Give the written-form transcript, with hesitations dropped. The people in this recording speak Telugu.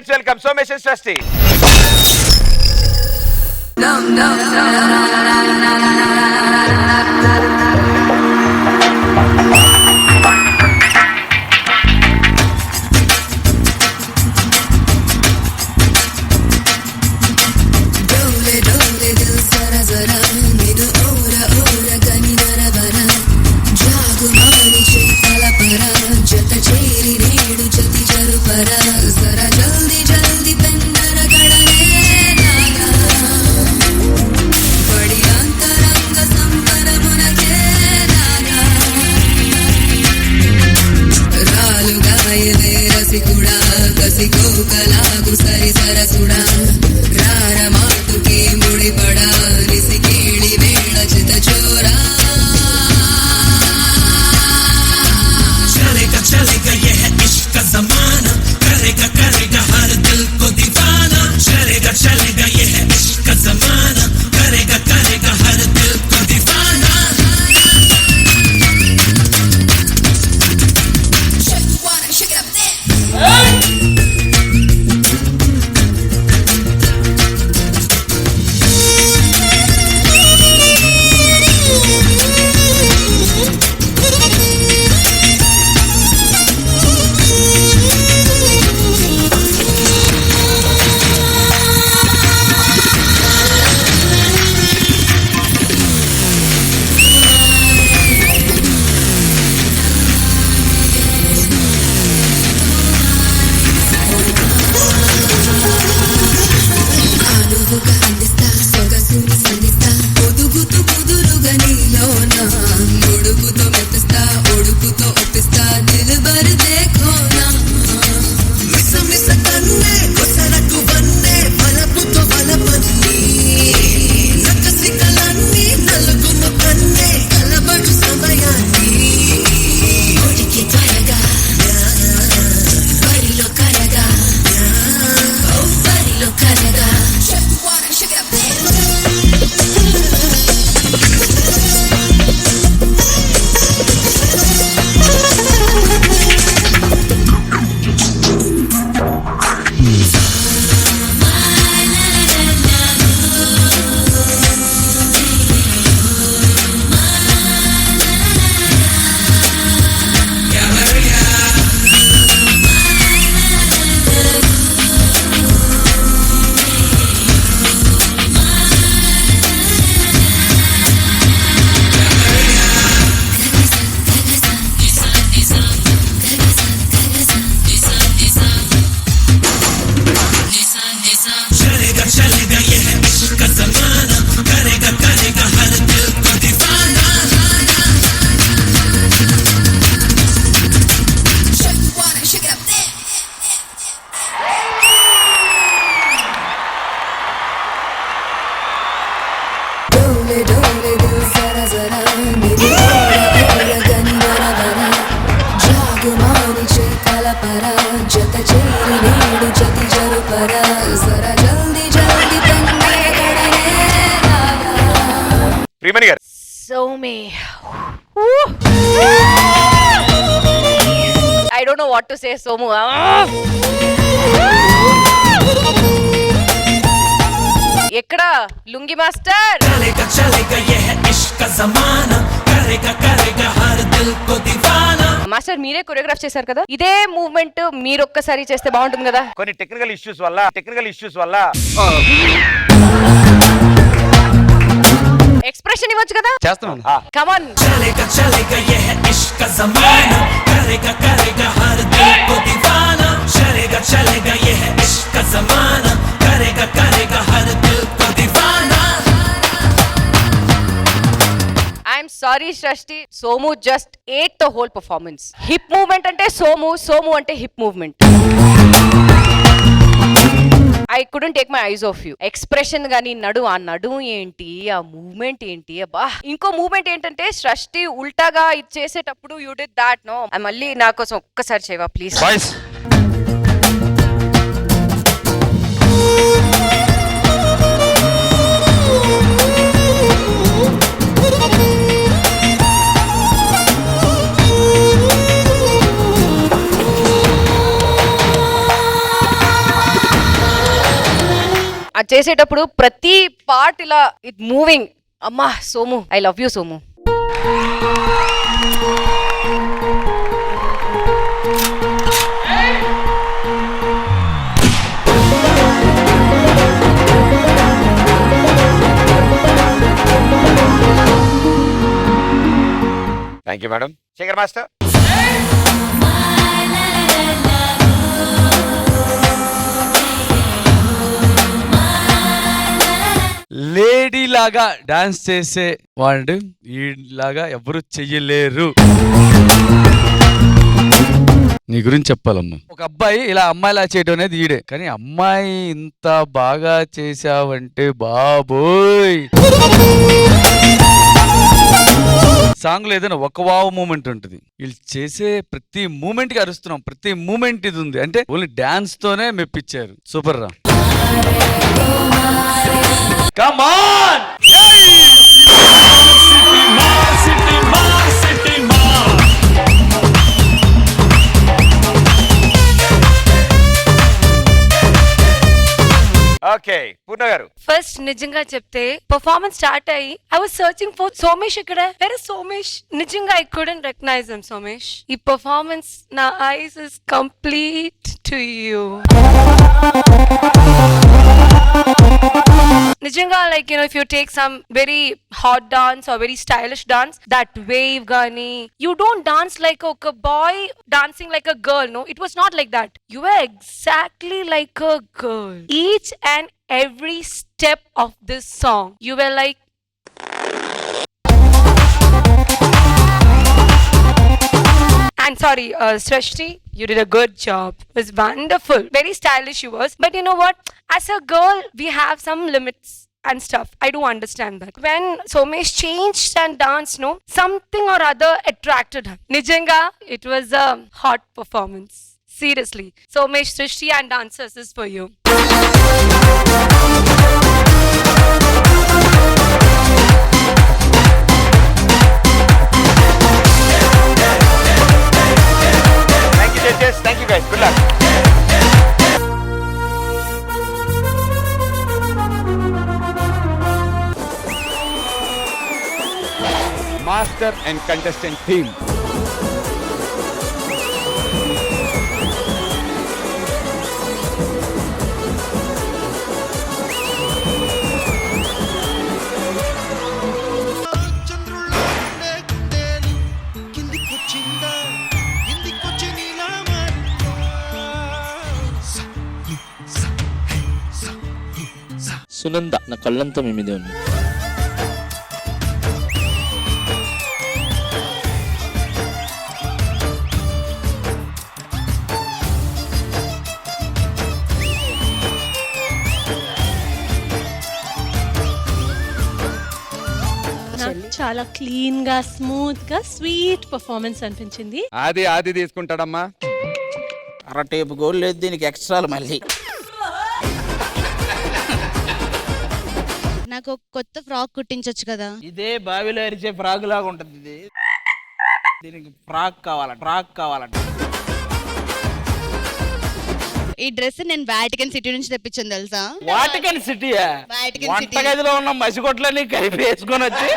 లెట్స్ వెల్కమ్ సోమేష్ అండ్ సృష్టి. I don't know what to say, Somu. ఎక్కడ లుంగి మాస్టర్? చలేగా చలేగా యే ఇష్క్ కా జమానా కరేగా కరేగా హర్ దిల్ కో దీవానా. మాస్టర్ మీరే కొరియోగ్రాఫ్ చేశారు కదా, ఇదే మూవ్మెంట్ మీరు ఒక్కసారి చేస్తే బాగుంటుంది కదా. కొన్ని టెక్నికల్ ఇష్యూస్ వల్ల ఎక్స్ప్రెషన్ ఇవ్వచ్చు కదా. చేస్తాను. Come on. చలేగా చలేగా యే ఇష్క్ కా జమానా కరేగా కరేగా హర్ దిల్ కో దీవానా చలేగా చలేగా యే ఇష్క్ కా జమానా కరేగా కరేగా హర్ దిల్ కో దీవానా. I'm sorry Srishti, Somu just ate the whole performance. Hip movement అంటే సోము అంటే hip movement. I couldn't take my eyes off you. Expression గానీ ఆ నడు ఏంటి, ఆ మూవ్మెంట్ ఏంటి, అబ్బా. ఇంకో మూవ్మెంట్ ఏంటంటే సృష్టి ఉల్టాగా ఇది చేసేటప్పుడు యూ డిడ్ దాట్ నో. మళ్ళీ నా కోసం ఒక్కసారి చేయవా ప్లీజ్. అది చేసేటప్పుడు ప్రతి పార్ట్ ఇలా ఇట్ మూవింగ్. అమ్మా Somu, I love you Somu. Thank you madam. Shekhar master. Lady లాగా డాన్స్ చేసే వాడు ఈలాగా ఎవరు చెయ్యలేరు. నీ గురించి చెప్పాలమ్మా. ఒక అబ్బాయి ఇలా అమ్మాయిలా చేయడం అనేది ఈడే, కానీ అమ్మాయి ఇంత బాగా చేసావంటే బాబోయ్. సాంగ్ లో ఏదైనా ఒక వావ్ మూమెంట్ ఉంటుంది, వీళ్ళు చేసే ప్రతి మూమెంట్ కి అరుస్తున్నాం, ప్రతి మూమెంట్ ఇది ఉంది అంటే ఓన్లీ డాన్స్ తోనే మెప్పించారు. సూపర్ రా. Come on! ఓకే పూర్ణ గారు. ఫస్ట్ నిజంగా చెప్తే పర్ఫార్మెన్స్ స్టార్ట్ అయ్యి I was searching for Somesh. ఇక్కడ వేరే సోమేష్, నిజంగా I couldn't recognise him. Somesh, ఈ పర్ఫార్మెన్స్ నా eyes is complete to you. నిజంగా like you know if you take some very hot dance or very stylish dance, that wave గానీ యూ డోంట్ డాన్స్ లైక్ ఒక boy dancing like a girl. No, it was not like that. You were exactly like a girl. Each and every step of this song you were like and sorry Srishti, you did a good job. It was wonderful, very stylish you was. But you know what, as a girl we have some limits and stuff. I do understand that. When Somesh changed and danced, no, something or other attracted her. Nijanga, it was a hot performance. Seriously, Somesh, Srishti and dancers is for you. Thank you judges. Thank you guys. Good luck. Master and contestant team. Sunanda, నా కళ్ళంతా మీ మీదే ఉంది. చాలా క్లీన్ గా, స్మూత్ గా, స్వీట్ పర్ఫార్మెన్స్ అనిపించింది. ఆది తీసుకుంటాడమ్మా. అరటేపు గోల్ లేదు దీనికి, ఎక్స్ట్రాలు మళ్ళీ. నాకు ఒక కొత్త ఫ్రాక్ కుట్టించొచ్చు కదా. ఇదే బావిలో అరిచే ఫ్రాక్ లాగా ఉంటుంది ఇది. దీనికి ఫ్రాక్ కావాలంట. ఈ డ్రెస్ నేను వాటికన్ సిటీ నుంచి తెప్పించాను తెలుసా. వాటికన్ సిటీయా? వాటికన్ సిటీ వంటగదిలో ఉన్న మసిగొట్లని కలిపి వేసుకొని వచ్చి